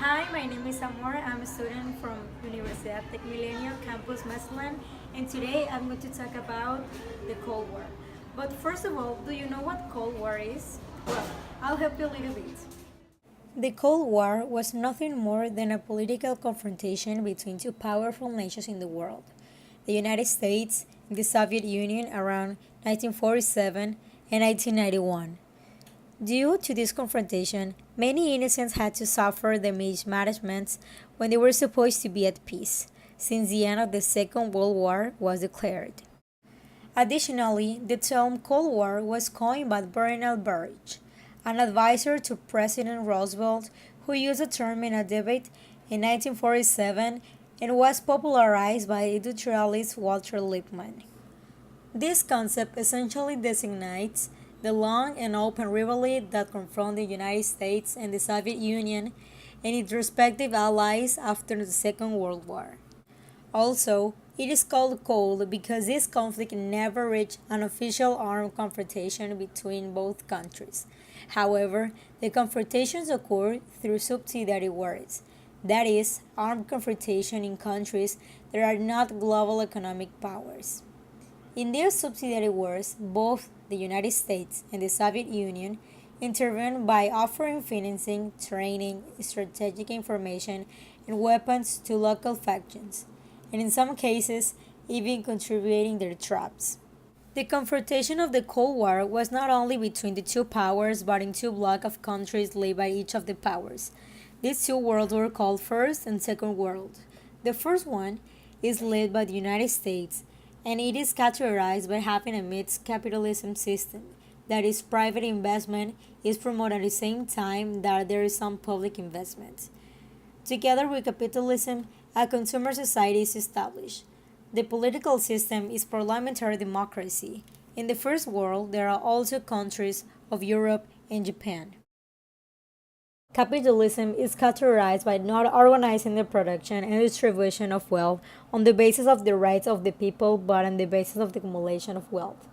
Hi, my name is Amor. I'm a student from Universidad Tec Milenio, Campus Mazatlán, and today I'm going to talk about the Cold War. But first of all, do you know what Cold War is? Well, I'll help you a little bit. The Cold War was nothing more than a political confrontation between two powerful nations in the world, the United States and the Soviet Union around 1947 and 1991. Due to this confrontation, many innocents had to suffer the mismanagements when they were supposed to be at peace, since the end of the Second World War was declared. Additionally, the term Cold War was coined by Bernard Baruch, an advisor to President Roosevelt who used the term in a debate in 1947 and was popularized by editorialist Walter Lippmann. This concept essentially designates the long and open rivalry that confronted the United States and the Soviet Union and its respective allies after the Second World War. Also, it is called cold because this conflict never reached an official armed confrontation between both countries. However, the confrontations occurred through subsidiary wars, that is, armed confrontation in countries that are not global economic powers. In their subsidiary wars, both the United States and the Soviet Union intervened by offering financing, training, strategic information, and weapons to local factions, and in some cases, even contributing their troops. The confrontation of the Cold War was not only between the two powers but in two blocks of countries led by each of the powers. These two worlds were called First and Second World. The first one is led by the United States and it is characterized by having a mixed capitalism system, that is, private investment is promoted at the same time that there is some public investment. Together with capitalism, a consumer society is established. The political system is parliamentary democracy. In the first world, there are also countries of Europe and Japan. Capitalism is characterized by not organizing the production and distribution of wealth on the basis of the rights of the people but on the basis of the accumulation of wealth,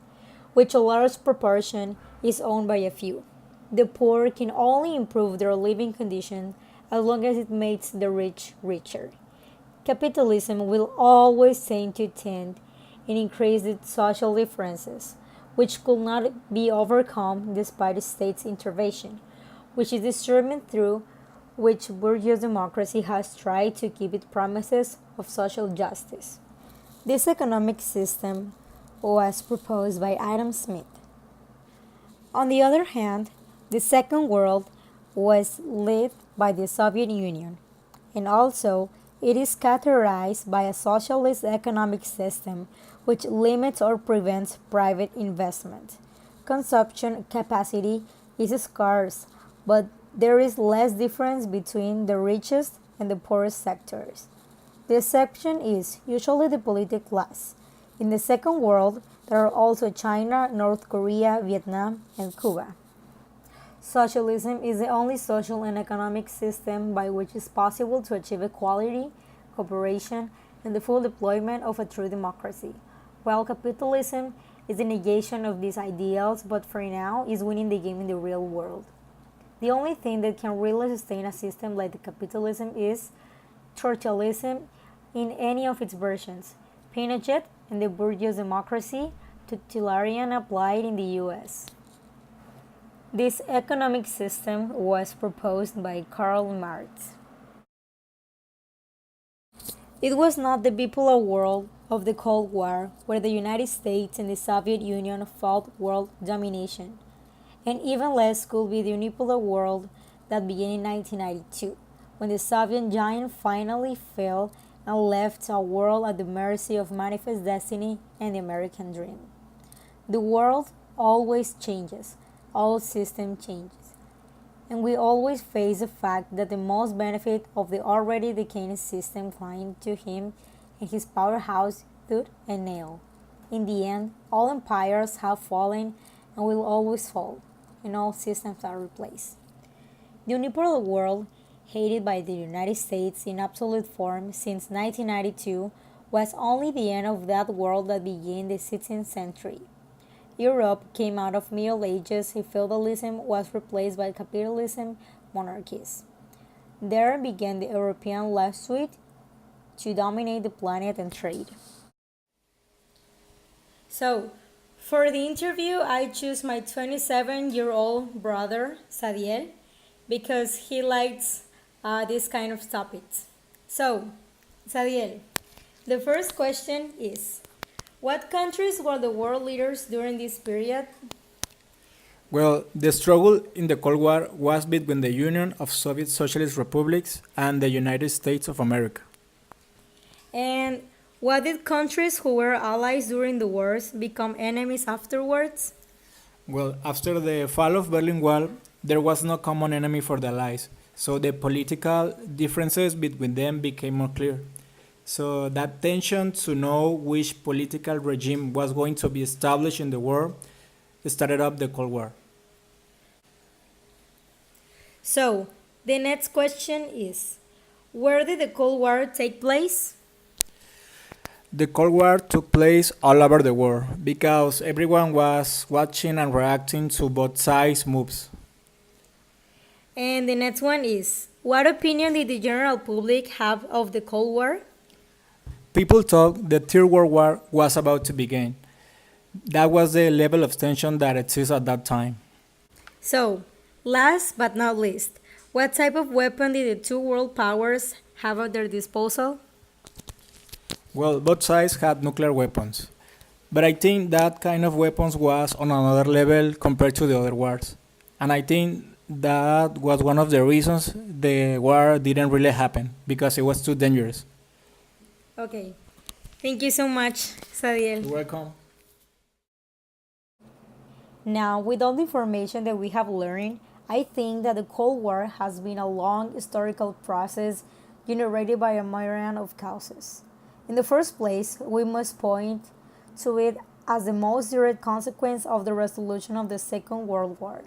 which a large proportion is owned by a few. The poor can only improve their living conditions as long as it makes the rich richer. Capitalism will always tend and increase the social differences, which could not be overcome despite the state's intervention, which is the instrument through which bourgeois democracy has tried to keep its promises of social justice. This economic system was proposed by Adam Smith. On the other hand, the Second World was led by the Soviet Union, and also it is characterized by a socialist economic system which limits or prevents private investment. Consumption capacity is scarce, but there is less difference between the richest and the poorest sectors. The exception is usually the political class. In the Second World, there are also China, North Korea, Vietnam, and Cuba. Socialism is the only social and economic system by which it is possible to achieve equality, cooperation, and the full deployment of a true democracy, while capitalism is the negation of these ideals but for now is winning the game in the real world. The only thing that can really sustain a system like the capitalism is Churchillism in any of its versions, Pinochet and the bourgeois democracy, totalitarian applied in the US. This economic system was proposed by Karl Marx. It was not the bipolar world of the Cold War where the United States and the Soviet Union fought world domination, and even less could be the unipolar world that began in 1992, when the Soviet giant finally fell and left our world at the mercy of manifest destiny and the American dream. The world always changes, all system changes, and we always face the fact that the most benefit of the already decaying system clinged to him and his powerhouse tooth and nail. In the end, all empires have fallen and will always fall, and all systems are replaced. The unipolar world, hated by the United States in absolute form since 1992, was only the end of that world that began the 16th century. Europe came out of Middle Ages if feudalism was replaced by capitalism monarchies. There began the European left suite to dominate the planet and trade. So, for the interview, I choose my 27-year-old brother, Sadiel, because he likes this kind of topics. So, Sadiel, the first question is, what countries were the world leaders during this period? Well, the struggle in the Cold War was between the Union of Soviet Socialist Republics and the United States of America. And what did countries who were allies during the wars become enemies afterwards? Well, after the fall of Berlin Wall, there was no common enemy for the Allies, so the political differences between them became more clear. So that tension to know which political regime was going to be established in the world started up the Cold War. So, the next question is, where did the Cold War take place? The Cold War took place all over the world because everyone was watching and reacting to both sides' moves. And the next one is, what opinion did the general public have of the Cold War? People thought the Third World War was about to begin. That was the level of tension that exists at that time. So, last but not least, what type of weapon did the two world powers have at their disposal? Well, both sides had nuclear weapons. But I think that kind of weapons was on another level compared to the other wars. And I think that was one of the reasons the war didn't really happen, because it was too dangerous. Okay, thank you so much, Sadiel. You're welcome. Now, with all the information that we have learned, I think that the Cold War has been a long historical process generated by a myriad of causes. In the first place, we must point to it as the most direct consequence of the resolution of the Second World War.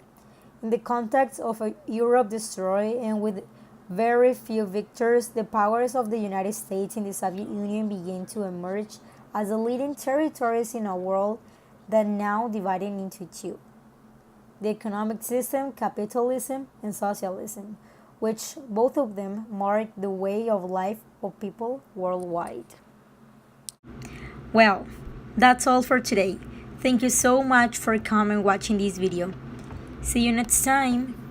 In the context of a Europe destroyed and with very few victors, the powers of the United States and the Soviet Union began to emerge as the leading territories in a world that now divided into two: the economic system, capitalism, and socialism, which both of them marked the way of life of people worldwide. Well, that's all for today. Thank you so much for coming and watching this video. See you next time.